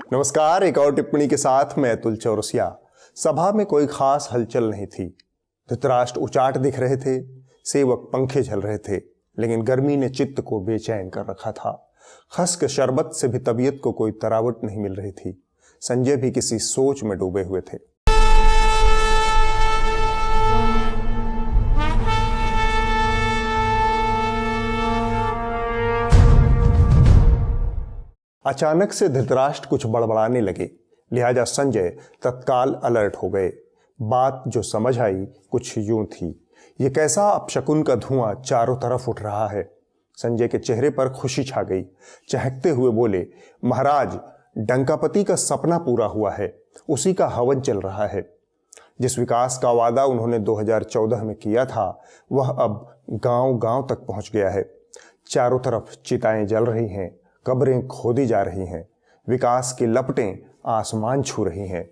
नमस्कार। एक और टिप्पणी के साथ मैं अतुल चौरसिया। सभा में कोई खास हलचल नहीं थी। धृतराष्ट्र उचाट दिख रहे थे, सेवक पंखे झल रहे थे, लेकिन गर्मी ने चित्त को बेचैन कर रखा था। खस के शरबत से भी तबीयत को कोई तरावट नहीं मिल रही थी। संजय भी किसी सोच में डूबे हुए थे। अचानक से धृतराष्ट्र कुछ बड़बड़ाने लगे, लिहाजा संजय तत्काल अलर्ट हो गए। बात जो समझ आई कुछ यूं थी, ये कैसा अपशकुन का धुआं चारों तरफ उठ रहा है। संजय के चेहरे पर खुशी छा गई। चहकते हुए बोले, महाराज, डंकापति का सपना पूरा हुआ है, उसी का हवन चल रहा है। जिस विकास का वादा उन्होंने 2014 में किया था, वह अब गांव-गांव तक पहुंच गया है। चारों तरफ चिताएं जल रही हैं, कब्रें खोदी जा रही हैं, विकास की लपटें आसमान छू रही हैं।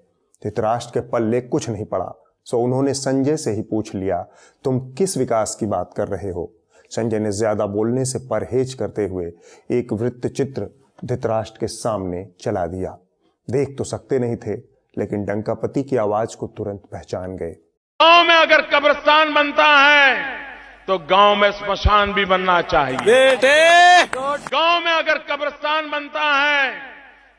धृतराष्ट्र के पल्ले कुछ नहीं पड़ा, सो उन्होंने संजय से ही पूछ लिया, तुम किस विकास की बात कर रहे हो? संजय ने ज्यादा बोलने से परहेज करते हुए एक वृत्त चित्र धृतराष्ट्र के सामने चला दिया। देख तो सकते नहीं थे, लेकिन डंकापति की आवाज को तुरंत पहचान गए। गांव में अगर कब्रिस्तान बनता है तो गांव में स्मशान भी बनना चाहिए। बेटे, गांव में अगर कब्रिस्तान बनता है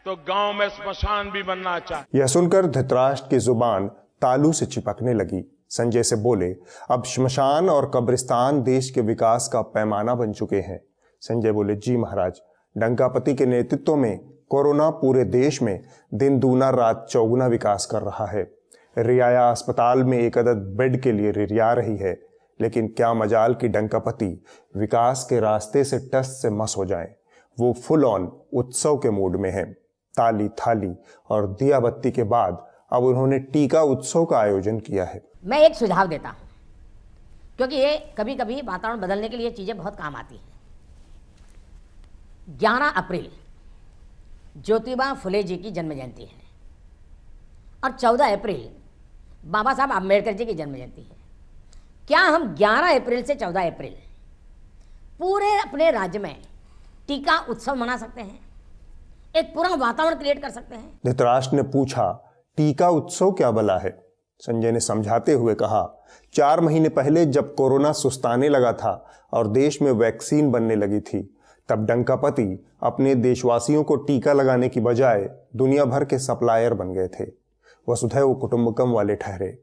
तो गांव में स्मशान भी बनना चाहिए। यह सुनकर धृतराष्ट्र की जुबान तालू से चिपकने लगी। संजय से बोले, अब श्मशान और कब्रिस्तान देश के विकास का पैमाना बन चुके हैं। संजय बोले, जी महाराज, डंकापति के नेतृत्व में कोरोना पूरे देश में दिन दूना रात चौगुना विकास कर रहा है। रियाया अस्पताल में एक अदद बेड के लिए रिरिया रही है, लेकिन क्या मजाल कि डंकापति विकास के रास्ते से टस से मस हो जाएं। वो फुल ऑन उत्सव के मूड में है। ताली थाली और दिया बत्ती के बाद अब उन्होंने टीका उत्सव का आयोजन किया है। मैं एक सुझाव देता हूं, क्योंकि ये कभी कभी वातावरण बदलने के लिए चीजें बहुत काम आती हैं। 11 अप्रैल ज्योतिबा फुले जी की जन्म जयंती है और 14 अप्रैल बाबा साहब अम्बेडकर जी की जन्म जयंती है। क्या हम 11 अप्रैल से 14 अप्रैल पूरे अपने राज्य में टीका उत्सव मना सकते हैं? एक पूरा वातावरण क्रिएट कर सकते हैं? धृतराष्ट्र ने पूछा, टीका उत्सव क्या भला है? संजय ने समझाते हुए कहा, 4 महीने पहले जब कोरोना सुस्ताने लगा था और देश में वैक्सीन बनने लगी थी, तब डंकापति अपने देशवासियों को टीका लगाने की बजाय दुनिया भर के सप्लायर बन गए थे। वसुधैव कुटुंबकम वाले ठहरे।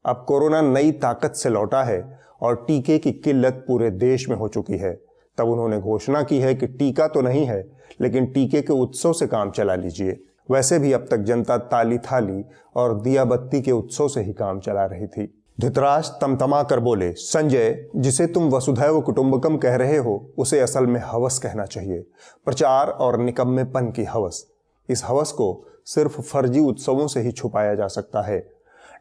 अब कोरोना नई ताकत से लौटा है और टीके की किल्लत पूरे देश में हो चुकी है। तब उन्होंने घोषणा की है कि टीका तो नहीं है, लेकिन टीके के उत्सव से काम चला लीजिए। वैसे भी अब तक जनता ताली थाली और दिया बत्ती के उत्सव से ही काम चला रही थी। धृतराष्ट्र तमतमा कर बोले, संजय, जिसे तुम वसुधैव कुटुंबकम कह रहे हो, उसे असल में हवस कहना चाहिए। प्रचार और निकम्मेपन की हवस। इस हवस को सिर्फ फर्जी उत्सवों से ही छुपाया जा सकता है।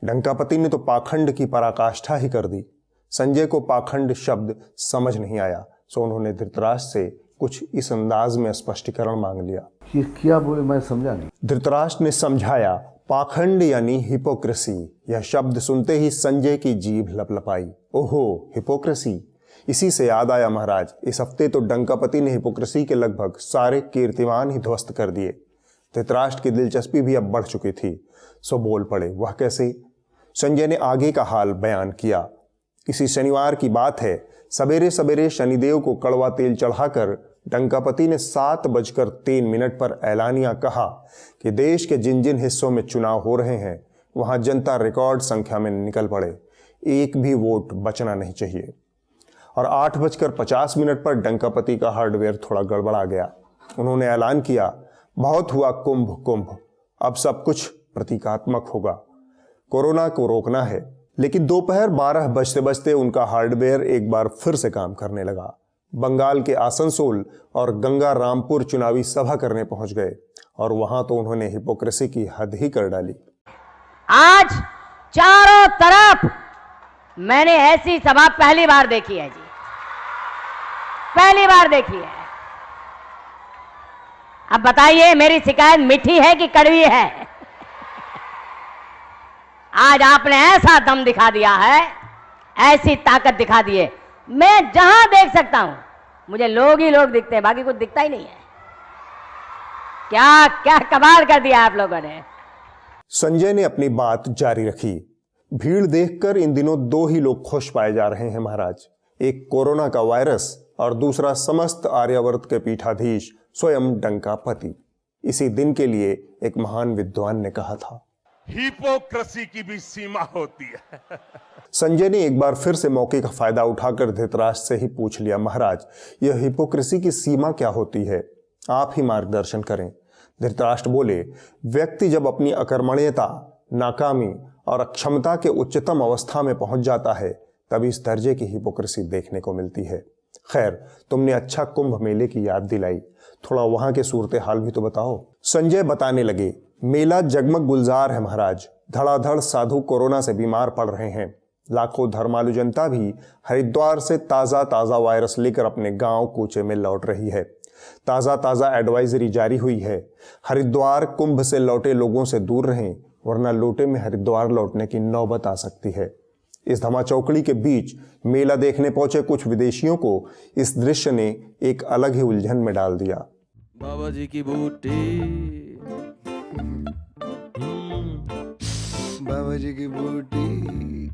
डंकापति ने तो पाखंड की पराकाष्ठा ही कर दी। संजय को पाखंड शब्द समझ नहीं आया, सो उन्होंने धृतराष्ट्र से कुछ इस अंदाज में स्पष्टीकरण मांग लिया। ये क्या बोले, मैं समझा नहीं। धृतराष्ट्र ने समझाया, पाखंड यानी हिपोक्रेसी। यह शब्द सुनते ही संजय की जीभ लपलपाई। ओहो, हिपोक्रेसी। इसी से याद आया महाराज, इस हफ्ते तो डंकापति ने हिपोक्रेसी के लगभग सारे कीर्तिमान ही ध्वस्त कर दिए। धृतराष्ट्र की दिलचस्पी भी अब बढ़ चुकी थी, सो बोल पड़े, वह कैसे? संजय ने आगे का हाल बयान किया। इसी शनिवार की बात है, सवेरे सवेरे शनिदेव को कड़वा तेल चढ़ाकर डंकापति ने 7:03 पर ऐलानिया कहा कि देश के जिन जिन हिस्सों में चुनाव हो रहे हैं, वहां जनता रिकॉर्ड संख्या में निकल पड़े, एक भी वोट बचना नहीं चाहिए। और 8:50 पर डंकापति का हार्डवेयर थोड़ा गड़बड़ा गया। उन्होंने ऐलान किया, बहुत हुआ कुंभ कुंभ, अब सब कुछ प्रतीकात्मक होगा। कोरोना को रोकना है। लेकिन दोपहर 12 बजते बजते उनका हार्डवेयर एक बार फिर से काम करने लगा। बंगाल के आसनसोल और गंगा रामपुर चुनावी सभा करने पहुंच गए और वहां तो उन्होंने हिपोक्रेसी की हद ही कर डाली। आज चारों तरफ मैंने ऐसी सभा पहली बार देखी है जी, पहली बार देखी है। अब बताइए, मेरी शिकायत मीठी है कि कड़वी है? आज आपने ऐसा दम दिखा दिया है, ऐसी ताकत दिखा दी है। मैं जहां देख सकता हूं मुझे लोग ही लोग दिखते हैं, बाकी कुछ दिखता ही नहीं है। क्या क्या कमाल कर दिया आप लोगों ने। संजय ने अपनी बात जारी रखी। भीड़ देखकर इन दिनों दो ही लोग खुश पाए जा रहे हैं महाराज, एक कोरोना का वायरस और दूसरा समस्त आर्यावर्त के पीठाधीश स्वयं डंकापति। इसी दिन के लिए एक महान विद्वान ने कहा था, हिपोक्रेसी की भी सीमा होती है। संजय ने एक बार फिर से मौके का फायदा उठाकर धृतराष्ट्र से ही पूछ लिया, महाराज यह हिपोक्रेसी की सीमा क्या होती है, आप ही मार्गदर्शन करें। धृतराष्ट्र बोले, व्यक्ति जब अपनी अकर्मण्यता, नाकामी और अक्षमता के उच्चतम अवस्था में पहुंच जाता है तब इस दर्जे की हिपोक्रेसी देखने को मिलती है। खैर, तुमने अच्छा कुंभ मेले की याद दिलाई, थोड़ा वहां के सूरत हाल भी तो बताओ। संजय बताने लगे, मेला जगमग गुलजार है महाराज, धड़ाधड़ साधु कोरोना से बीमार पड़ रहे हैं। लाखों धर्मालु जनता भी हरिद्वार से ताजा ताजा वायरस लेकर अपने गांव कूचे में लौट रही है। ताजा ताजा एडवाइजरी जारी हुई है, हरिद्वार कुंभ से लौटे लोगों से दूर रहें, वरना लोटे में हरिद्वार लौटने की नौबत आ सकती है। इस धमाचौकड़ी के बीच मेला देखने पहुंचे कुछ विदेशियों को इस दृश्य ने एक अलग ही उलझन में डाल दिया। बाबा जी की बूटी, बाबा जी की बूटी।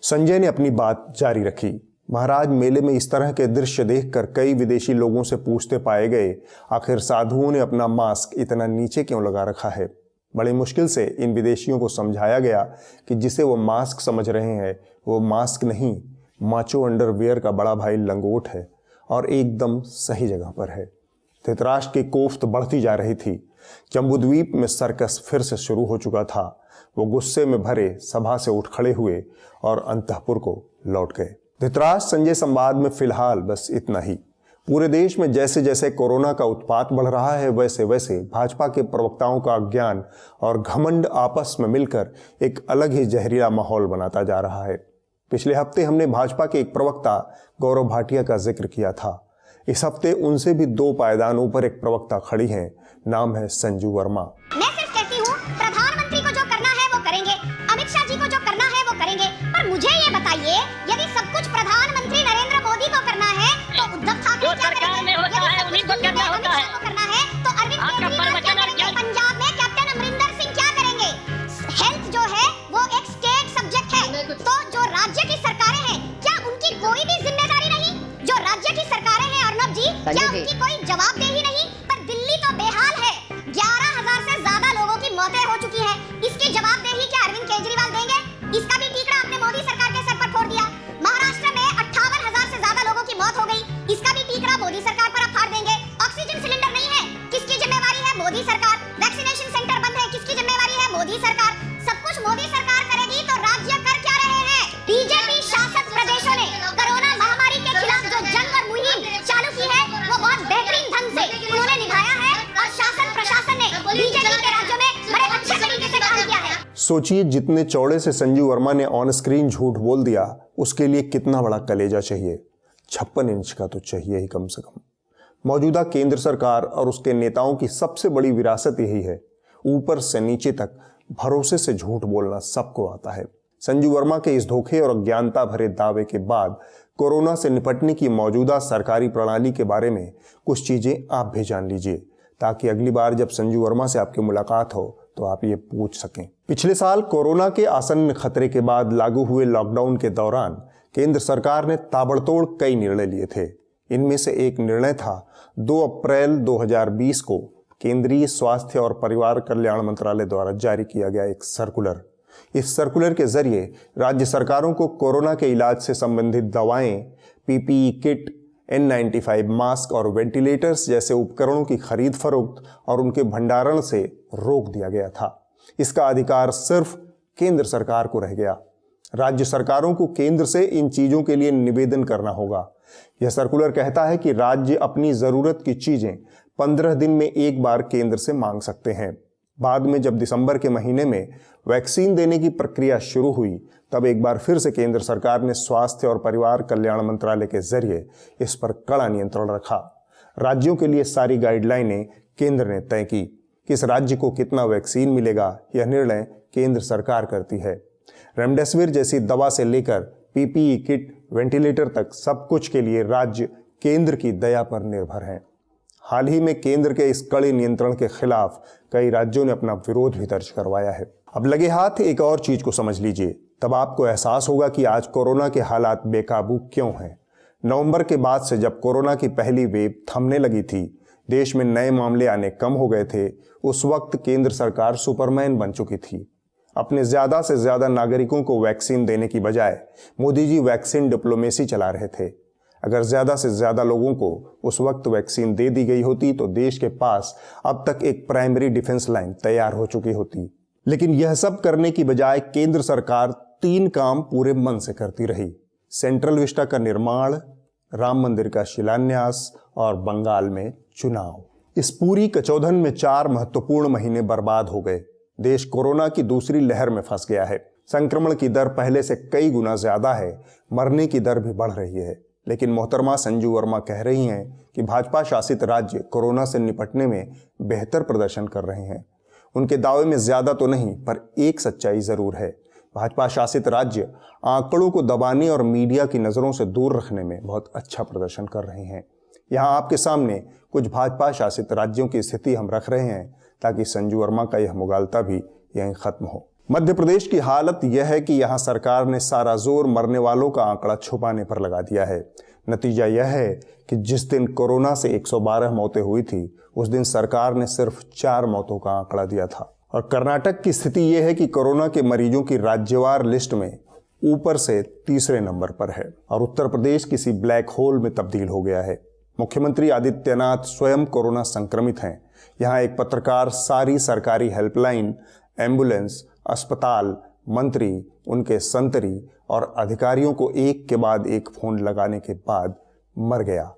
संजय ने अपनी बात जारी रखी, महाराज मेले में इस तरह के दृश्य देखकर कई विदेशी लोगों से पूछते पाए गए, आखिर साधुओं ने अपना मास्क इतना नीचे क्यों लगा रखा है। बड़ी मुश्किल से इन विदेशियों को समझाया गया कि जिसे वो मास्क समझ रहे हैं वो मास्क नहीं, माचो अंडरवियर का बड़ा भाई लंगोट है और एकदम सही जगह पर है। धृतराष्ट्र की कोफ्त बढ़ती जा रही थी। जम्बूद्वीप में सर्कस फिर से शुरू हो चुका था। वो गुस्से में भरे सभा से उठ खड़े हुए और अंतःपुर को लौट गए। धृतराष्ट्र संजय संवाद में फिलहाल बस इतना ही। पूरे देश में जैसे जैसे कोरोना का उत्पात बढ़ रहा है वैसे वैसे भाजपा के प्रवक्ताओं का अज्ञान और घमंड आपस में मिलकर एक अलग ही जहरीला माहौल बनाता जा रहा है। पिछले हफ्ते हमने भाजपा के एक प्रवक्ता गौरव भाटिया का जिक्र किया था। इस हफ्ते उनसे भी दो पायदानों पर एक प्रवक्ता खड़ी हैं, नाम है संजू वर्मा। मैं सिर्फ कहती हूँ प्रधानमंत्री को जो करना है वो करेंगे, अमित शाह जी को जो करना है वो करेंगे, पर मुझे ये बताइए यदि सब कुछ प्रधानमंत्री नरेंद्र मोदी को करना है तो उद्धव ठाकरे क्या करेंगे? यदि सब कुछ अमित शाह को करना है तो अरविंद केजरीवाल क्या करेंगे? पंजाब में कैप्टन अमरिंदर सिंह क्या करेंगे? हेल्थ जो है वो एक स्टेट सब्जेक्ट है, तो जो राज्य की सरकारें हैं क्या उनकी कोई भी जिम्मेदारी नहीं? जो राज्य की सरकारें हैं अर्नब जी, क्या उनकी कोई जवाबदेही नहीं? पर दिल्ली तो बेहाल है, 11,000 से ज्यादा लोगों की मौतें हो चुकी हैं। इसकी जवाबदेही क्या अरविंद केजरीवाल देंगे? इसका भी टीकड़ा आपने मोदी सरकार के सर पर फोड़ दिया। महाराष्ट्र में 58,000 से ज्यादा लोगों की मौत हो गई, इसका भी टीकड़ा मोदी सरकार पर आप फाड़ देंगे। ऑक्सीजन सिलेंडर नहीं है, किसकी जिम्मेवारी है? मोदी सरकार। वैक्सीनेशन सेंटर बंद है, किसकी जिम्मेवारी है? मोदी सरकार। सब कुछ मोदी सरकार करेगी तो राज्य कर क्या रहे हैं? बीजेपी शासित प्रदेशों ने कोरोना महामारी के खिलाफ जो जंग और मुहिम चालू की है वो बहुत बेहतरीन ढंग से उन्होंने निभाया है और शासन प्रशासन ने बीजेपी के राज्यों में बड़े अच्छे तरीके से काम किया है। सोचिए, जितने चौड़े से संजू वर्मा ने ऑन स्क्रीन झूठ बोल दिया उसके लिए कितना बड़ा कलेजा चाहिए। 56 इंच का तो चाहिए ही कम से कम। मौजूदा केंद्र सरकार और उसके नेताओं की सबसे बड़ी विरासत यही है, ऊपर से नीचे तक भरोसे से झूठ बोलना सबको आता है। संजू वर्मा के इस धोखे और अज्ञानता भरे दावे के बाद कोरोना से निपटने की मौजूदा सरकारी प्रणाली के बारे में कुछ चीजें आप भी जान लीजिए, ताकि अगली बार जब संजू वर्मा से आपकी मुलाकात हो तो आप ये पूछ सकें। पिछले साल कोरोना के आसन्न खतरे के बाद लागू हुए लॉकडाउन के दौरान केंद्र सरकार ने ताबड़तोड़ कई निर्णय लिए थे। इनमें से एक निर्णय था 2 अप्रैल 2020 को केंद्रीय स्वास्थ्य और परिवार कल्याण मंत्रालय द्वारा जारी किया गया एक सर्कुलर। इस सर्कुलर के जरिए राज्य सरकारों को कोरोना के इलाज से संबंधित दवाएं, पीपीई किट, N95 मास्क और वेंटिलेटर्स जैसे उपकरणों की खरीद फरोख्त और उनके भंडारण से रोक दिया गया था। इसका अधिकार सिर्फ केंद्र सरकार को रह गया। राज्य सरकारों को केंद्र से इन चीजों के लिए निवेदन करना होगा। यह सर्कुलर कहता है कि राज्य अपनी जरूरत की चीजें 15 दिन में एक बार केंद्र से मांग सकते हैं। बाद में जब दिसंबर के महीने में वैक्सीन देने की प्रक्रिया शुरू हुई तब एक बार फिर से केंद्र सरकार ने स्वास्थ्य और परिवार कल्याण मंत्रालय के जरिए इस पर कड़ा नियंत्रण रखा। राज्यों के लिए सारी गाइडलाइनें केंद्र ने तय की। किस राज्य को कितना वैक्सीन मिलेगा यह निर्णय केंद्र सरकार करती है। रेमडेसिविर जैसी दवा से लेकर पीपीई किट, वेंटिलेटर तक सब कुछ के लिए राज्य केंद्र की दया पर निर्भर हैं। हाल ही में केंद्र के इस कड़े नियंत्रण के खिलाफ कई राज्यों ने अपना विरोध भी दर्ज करवाया है। अब लगे हाथ एक और चीज को समझ लीजिए, तब आपको एहसास होगा कि आज कोरोना के हालात बेकाबू क्यों हैं। नवंबर के बाद से जब कोरोना की पहली वेव थमने लगी थी, देश में नए मामले आने कम हो गए थे, उस वक्त केंद्र सरकार सुपरमैन बन चुकी थी। अपने ज्यादा से ज्यादा नागरिकों को वैक्सीन देने की बजाय मोदी जी वैक्सीन डिप्लोमेसी चला रहे थे। अगर ज्यादा से ज्यादा लोगों को उस वक्त वैक्सीन दे दी गई होती तो देश के पास अब तक एक प्राइमरी डिफेंस लाइन तैयार हो चुकी होती। लेकिन यह सब करने की बजाय केंद्र सरकार 3 काम पूरे मन से करती रही: सेंट्रल विस्टा का निर्माण, राम मंदिर का शिलान्यास और बंगाल में चुनाव। इस पूरी कचौधन में 4 महत्वपूर्ण महीने बर्बाद हो गए। देश कोरोना की दूसरी लहर में फंस गया है। संक्रमण की दर पहले से कई गुना ज्यादा है, मरने की दर भी बढ़ रही है। लेकिन मोहतरमा संजू वर्मा कह रही हैं कि भाजपा शासित राज्य कोरोना से निपटने में बेहतर प्रदर्शन कर रहे हैं। उनके दावे में ज्यादा तो नहीं, पर एक सच्चाई जरूर है। भाजपा शासित राज्य आंकड़ों को दबाने और मीडिया की नजरों से दूर रखने में बहुत अच्छा प्रदर्शन कर रहे हैं। यहाँ आपके सामने कुछ भाजपा शासित राज्यों की स्थिति हम रख रहे हैं ताकि संजू वर्मा का यह मुगालता भी यहीं खत्म हो। मध्य प्रदेश की हालत यह है कि यहाँ सरकार ने सारा जोर मरने वालों का आंकड़ा छुपाने पर लगा दिया है। नतीजा यह है कि जिस दिन कोरोना से 112 मौतें हुई थी, उस दिन सरकार ने सिर्फ 4 मौतों का आंकड़ा दिया था। और कर्नाटक की स्थिति यह है कि कोरोना के मरीजों की राज्यवार लिस्ट में ऊपर से तीसरे नंबर पर है और उत्तर प्रदेश किसी ब्लैक होल में तब्दील हो गया है। मुख्यमंत्री आदित्यनाथ स्वयं कोरोना संक्रमित हैं। यहाँ एक पत्रकार सारी सरकारी हेल्पलाइन, एम्बुलेंस, अस्पताल, मंत्री, उनके संतरी और अधिकारियों को एक के बाद एक फोन लगाने के बाद मर गया।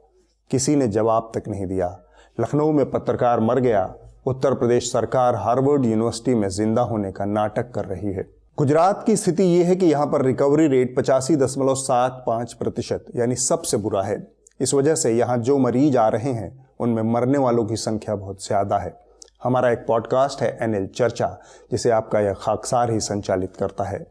किसी ने जवाब तक नहीं दिया। लखनऊ में पत्रकार मर गया। उत्तर प्रदेश सरकार हार्वर्ड यूनिवर्सिटी में जिंदा होने का नाटक कर रही है। गुजरात की स्थिति यह है कि यहाँ पर रिकवरी रेट 85.75% यानी सबसे बुरा है। इस वजह से यहाँ जो मरीज आ रहे हैं उनमें मरने वालों की संख्या बहुत ज्यादा है। हमारा एक पॉडकास्ट है एनएल चर्चा, जिसे आपका यह खाकसार ही संचालित करता है।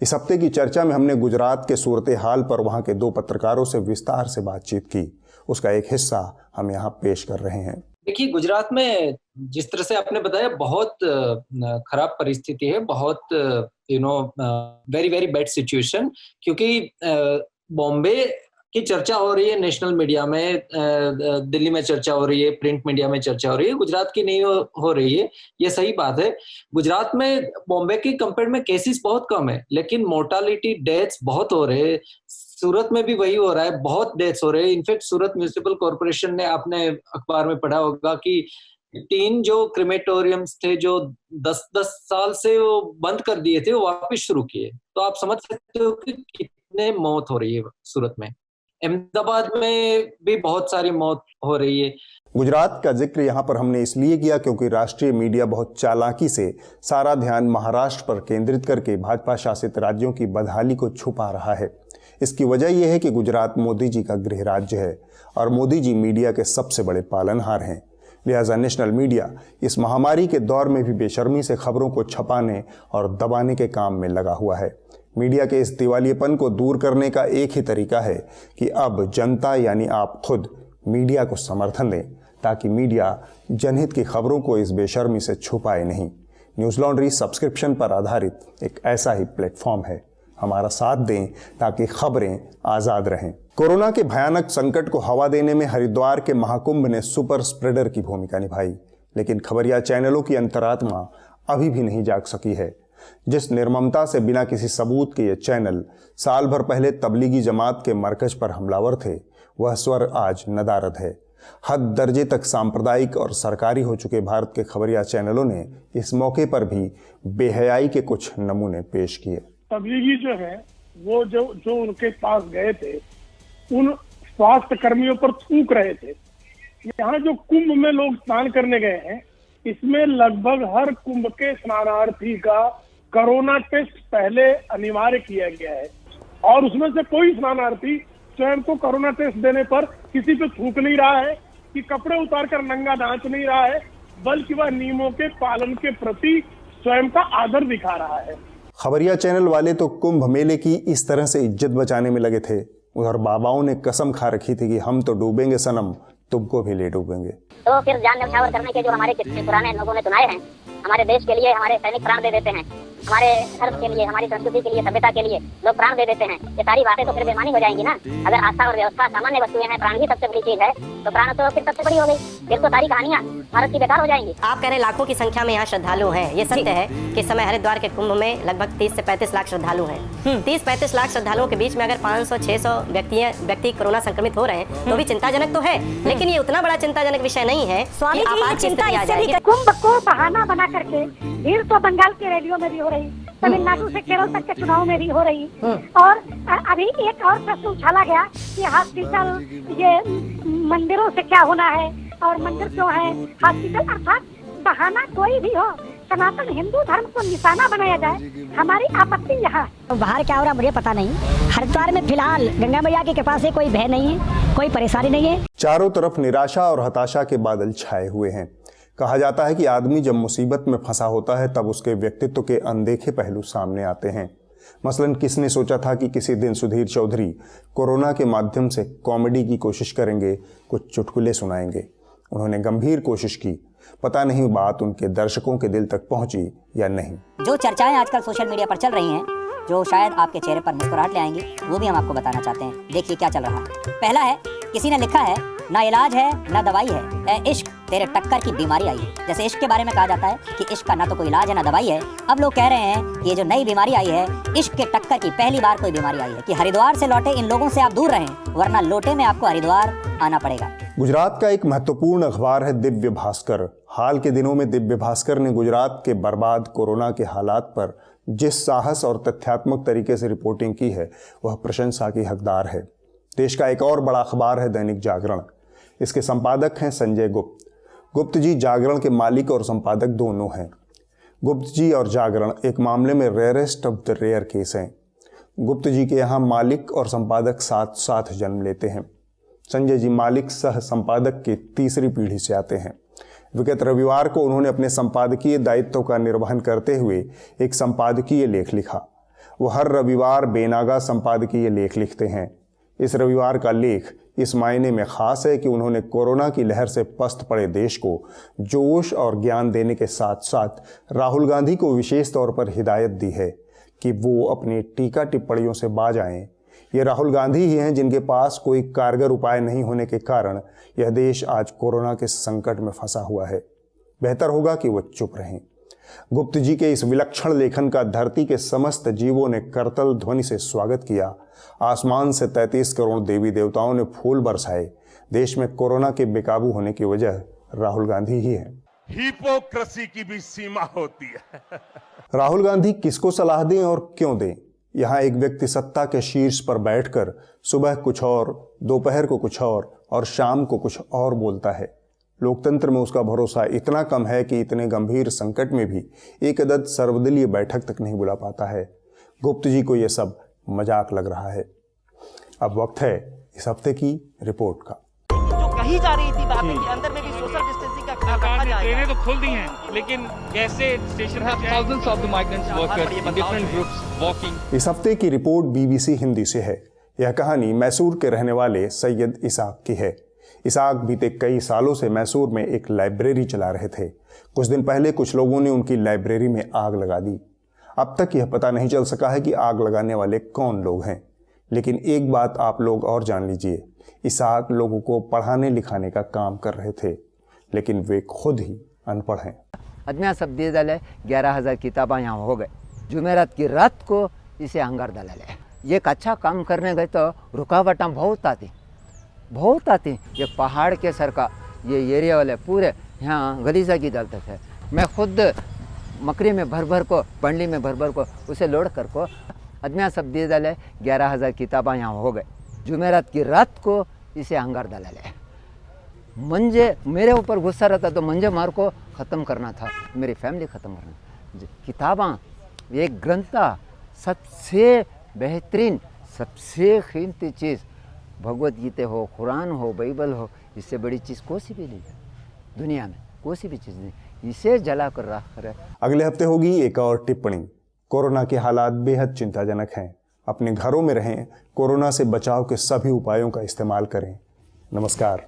इस हफ्ते की चर्चा में हमने गुजरात के सूरत हाल पर वहाँ के 2 पत्रकारों से विस्तार से बातचीत की। उसका एक हिस्सा हम यहाँ पेश कर रहे हैं। देखिए, गुजरात में जिस तरह से आपने बताया बहुत खराब परिस्थिति है, बहुत वेरी वेरी बैड सिचुएशन, क्योंकि बॉम्बे की चर्चा हो रही है नेशनल मीडिया में, दिल्ली में चर्चा हो रही है, प्रिंट मीडिया में चर्चा हो रही है, गुजरात की नहीं हो रही है। ये सही बात है। गुजरात में बॉम्बे की कंपेयर में केसेस बहुत कम है, लेकिन मोर्टालिटी डेथ्स बहुत हो रहे हैं। सूरत में भी वही हो रहा है, बहुत डेथ्स हो रहे हैं। इनफैक्ट सूरत म्युनिसिपल कॉर्पोरेशन ने, आपने अखबार में पढ़ा होगा कि 3 जो क्रिमेटोरियम्स थे जो 10 साल से वो बंद कर दिए थे, वो वापस शुरू किए। तो आप समझ सकते हो कि कितने मौत हो रही है सूरत में। अहमदाबाद में भी बहुत सारी मौत हो रही है। गुजरात का जिक्र यहाँ पर हमने इसलिए किया क्योंकि राष्ट्रीय मीडिया बहुत चालाकी से सारा ध्यान महाराष्ट्र पर केंद्रित करके भाजपा शासित राज्यों की बदहाली को छुपा रहा है। इसकी वजह यह है कि गुजरात मोदी जी का गृह राज्य है और मोदी जी मीडिया के सबसे बड़े पालनहार हैं। लिहाजा नेशनल मीडिया इस महामारी के दौर में भी बेशर्मी से खबरों को छपाने और दबाने के काम में लगा हुआ है। मीडिया के इस दिवालियेपन को दूर करने का एक ही तरीका है कि अब जनता यानी आप खुद मीडिया को समर्थन दें, ताकि मीडिया जनहित की खबरों को इस बेशर्मी से छुपाए नहीं। न्यूज़ लॉन्ड्री सब्सक्रिप्शन पर आधारित एक ऐसा ही प्लेटफॉर्म है। हमारा साथ दें ताकि खबरें आज़ाद रहें। कोरोना के भयानक संकट को हवा देने में हरिद्वार के महाकुंभ ने सुपर स्प्रेडर की भूमिका निभाई, लेकिन खबरिया चैनलों की अंतरात्मा अभी भी नहीं जाग सकी है। जिस निर्ममता से बिना किसी सबूत के ये चैनल साल भर पहले तबलीगी जमात के मरकज पर हमलावर थे, वह स्वर आज नदारद है। हद दर्जे तक सांप्रदायिक और सरकारी हो चुके भारत के खबरिया चैनलों ने इस मौके पर भी बेहयाई के कुछ नमूने पेश किए। तबलीगी जो है वो जो उनके पास गए थे, उन स्वास्थ्य कर्मियों पर थूक रहे थे। यहाँ जो कुंभ में लोग स्नान करने गए हैं, इसमें लगभग हर कुंभ के स्नानार्थी का कोरोना टेस्ट पहले अनिवार्य किया गया है और उसमें से कोई स्नानार्थी स्वयं को कोरोना टेस्ट देने पर किसी पे थूक नहीं रहा है कि कपड़े उतारकर नंगा नाच नहीं रहा है, बल्कि वह नियमों के पालन के प्रति स्वयं का आदर दिखा रहा है। खबरिया चैनल वाले तो कुंभ मेले की इस तरह से इज्जत बचाने में लगे थे, उधर बाबाओं ने कसम खा रखी थी कि हम तो डूबेंगे सनम, तुमको भी ले डूबेंगे। तो फिर जान न्यौछावर करने के जो हमारे कितने पुराने लोगों ने सुनाए हैं, हमारे देश के लिए हमारे सैनिक प्राण दे देते हैं, हमारे धर्म के लिए, हमारी संस्कृति के लिए, सभ्यता के लिए लोग प्राण दे देते हैं, ये सारी बातें तो फिर बेमानी हो जाएंगी ना। अगर आस्था और व्यवस्था सामान्य वस्तुएं हैं, प्राण ही सबसे बड़ी चीज है, तो प्राण तो फिर सबसे बड़ी हो गई, फिर तो सारी कहानियां भारत की बेकार हो जाएंगी। आप कह रहे हैं लाखों की संख्या में यहाँ श्रद्धालु हैं, ये सत्य है कि इस समय हरिद्वार के कुंभ में लगभग 30 से 35 लाख श्रद्धालु हैं। 30-35 लाख श्रद्धालुओं के बीच में अगर 500-600 व्यक्ति कोरोना संक्रमित हो रहे हैं तो भी चिंताजनक तो है, लेकिन ये उतना बड़ा चिंताजनक विषय नहीं है। स्वामी जी, चिंता इससे भी कुंभ को बहाना बना करके भीड़ तो बंगाल के रैलियों में भी हो रही, तमिलनाडु से केरल तक के चुनाव में भी हो रही, और अभी एक और प्रश्न उछाला गया कि हॉस्पिटल ये मंदिरों से क्या होना है, और मंदिर क्यों है हॉस्पिटल, अर्थात बहाना कोई भी हो, सनातन हिंदू धर्म को निशाना बनाया जाए, हमारी आपत्ति यहाँ। बाहर क्या हो रहा मुझे पता नहीं, हरिद्वार में फिलहाल गंगा मैया की कृपा से कोई भय नहीं है, कोई परेशानी नहीं है। चारों तरफ निराशा और हताशा के बादल छाए हुए हैं। कहा जाता है कि आदमी जब मुसीबत में फंसा होता है तब उसके व्यक्तित्व के अनदेखे पहलू सामने आते हैं। मसलन किसने सोचा था कि किसी दिन सुधीर चौधरी कोरोना के माध्यम से कॉमेडी की कोशिश करेंगे, कुछ चुटकुले सुनाएंगे। उन्होंने गंभीर कोशिश की, पता नहीं बात उनके दर्शकों के दिल तक पहुंची या नहीं। जो चर्चाएं आजकल सोशल मीडिया पर चल रही हैं, जो शायद आपके चेहरे पर मुस्कुराहट ले आएंगी, वो भी हम आपको बताना चाहते हैं। देखिए क्या चल रहा है। पहला है, किसी ने लिखा है, ना इलाज है ना दवाई है, ए इश्क तेरे टक्कर की बीमारी आई है। जैसे इश्क के बारे में कहा जाता है कि इश्क का ना तो कोई इलाज है ना दवाई है, अब लोग कह रहे हैं कि ये जो नई बीमारी आई है, इश्क के टक्कर की पहली बार कोई बीमारी आई है कि हरिद्वार से लौटे इन लोगों से आप दूर रहें, वरना लोटे में आपको हरिद्वार आना पड़ेगा। गुजरात का एक महत्वपूर्ण अखबार है दिव्य भास्कर। हाल के दिनों में दिव्य भास्कर ने गुजरात के बर्बाद कोरोना के हालात पर जिस साहस और तथ्यात्मक तरीके से रिपोर्टिंग की है, वह प्रशंसा की हकदार है। देश का एक और बड़ा अखबार है दैनिक जागरण। इसके संपादक हैं संजय गुप्त। गुप्त जी जागरण के मालिक और संपादक दोनों हैं। गुप्त जी और जागरण एक मामले में rarest of the rare case हैं। गुप्त जी के यहाँ मालिक और संपादक साथ साथ जन्म लेते हैं। संजय जी मालिक सह संपादक की तीसरी पीढ़ी से आते हैं। विगत रविवार को उन्होंने अपने संपादकीय दायित्व का निर्वहन करते हुए एक संपादकीय लेख लिखा। वो हर रविवार बेनागा संपादकीय लेख लिखते हैं। इस रविवार का लेख इस मायने में खास है कि उन्होंने कोरोना की लहर से पस्त पड़े देश को जोश और ज्ञान देने के साथ साथ राहुल गांधी को विशेष तौर पर हिदायत दी है कि वो अपनी टीका टिप्पणियों से बाज आएं। ये राहुल गांधी ही हैं जिनके पास कोई कारगर उपाय नहीं होने के कारण यह देश आज कोरोना के संकट में फंसा हुआ है। बेहतर होगा कि वो चुप रहें। गुप्त जी के इस विलक्षण लेखन का धरती के समस्त जीवों ने करतल ध्वनि से स्वागत किया। आसमान से 33 करोड़ देवी देवताओं ने फूल बरसाए। देश में कोरोना के बेकाबू होने की वजह राहुल गांधी ही है। हिपोक्रेसी की भी सीमा होती है। राहुल गांधी किसको सलाह दें और क्यों दें? यहाँ एक व्यक्ति सत्ता के शीर्ष पर बैठकर सुबह कुछ और, दोपहर को कुछ और शाम को कुछ और बोलता है। लोकतंत्र में उसका भरोसा इतना कम है कि इतने गंभीर संकट में भी एक अदद सर्वदलीय बैठक तक नहीं बुला पाता है। गुप्त जी को यह सब मजाक लग रहा है। अब वक्त है इस हफ्ते की रिपोर्ट का। जो कही जा रही थी बातें कि अंदर में भी सोशल डिस्टेंसिंग का ख्याल रखा जाएगा। ट्रेनें तो खुल दी हैं, लेकिन कैसे स्टेशन पर thousands of the migrants workers in different groups walking. इस हफ्ते की रिपोर्ट बीबीसी हिंदी से है। यह कहानी मैसूर के रहने वाले सैयद इसाक की है। इसाक बीते कई सालों से मैसूर में एक लाइब्रेरी चला रहे थे। कुछ दिन पहले कुछ लोगों ने उनकी लाइब्रेरी में आग लगा दी। अब तक यह पता नहीं चल सका है कि आग लगाने वाले कौन लोग हैं, लेकिन एक बात आप लोग और जान लीजिए, इसाक लोगों को पढ़ाने लिखाने का काम कर रहे थे, लेकिन वे खुद ही अनपढ़ हैं। अदमिया सब दे डाले, 11,000 किताबें यहाँ हो गए। जुमेरात की रात को इसे हंगार डाले। ये एक अच्छा काम करने गए तो रुकावटें बहुत आती। ये पहाड़ के सर का ये एरिया वाले पूरे यहाँ गलीचा की डालते थे। मैं खुद मकरी में भर को, पंडली में भर को उसे लोड कर को अदमिया सब दे डाले। 11,000 किताबें यहाँ हो गए। जुमेरात की रात को इसे हंगार डाले। मंजे मेरे ऊपर गुस्सा रहता तो मंजे मार को ख़त्म करना था, मेरी फैमिली ख़त्म करना। किताबें एक ग्रंथा सबसे बेहतरीन, सबसे कीमती चीज़ भगवत गीता हो, कुरान हो, बाइबल हो, इससे बड़ी चीज़ कोई सी भी नहीं है दुनिया में, कोई सी भी चीज़ नहीं। इसे जला कर राख करे। अगले हफ्ते होगी एक और टिप्पणी। कोरोना के हालात बेहद चिंताजनक हैं। अपने घरों में रहें, कोरोना से बचाव के सभी उपायों का इस्तेमाल करें। नमस्कार।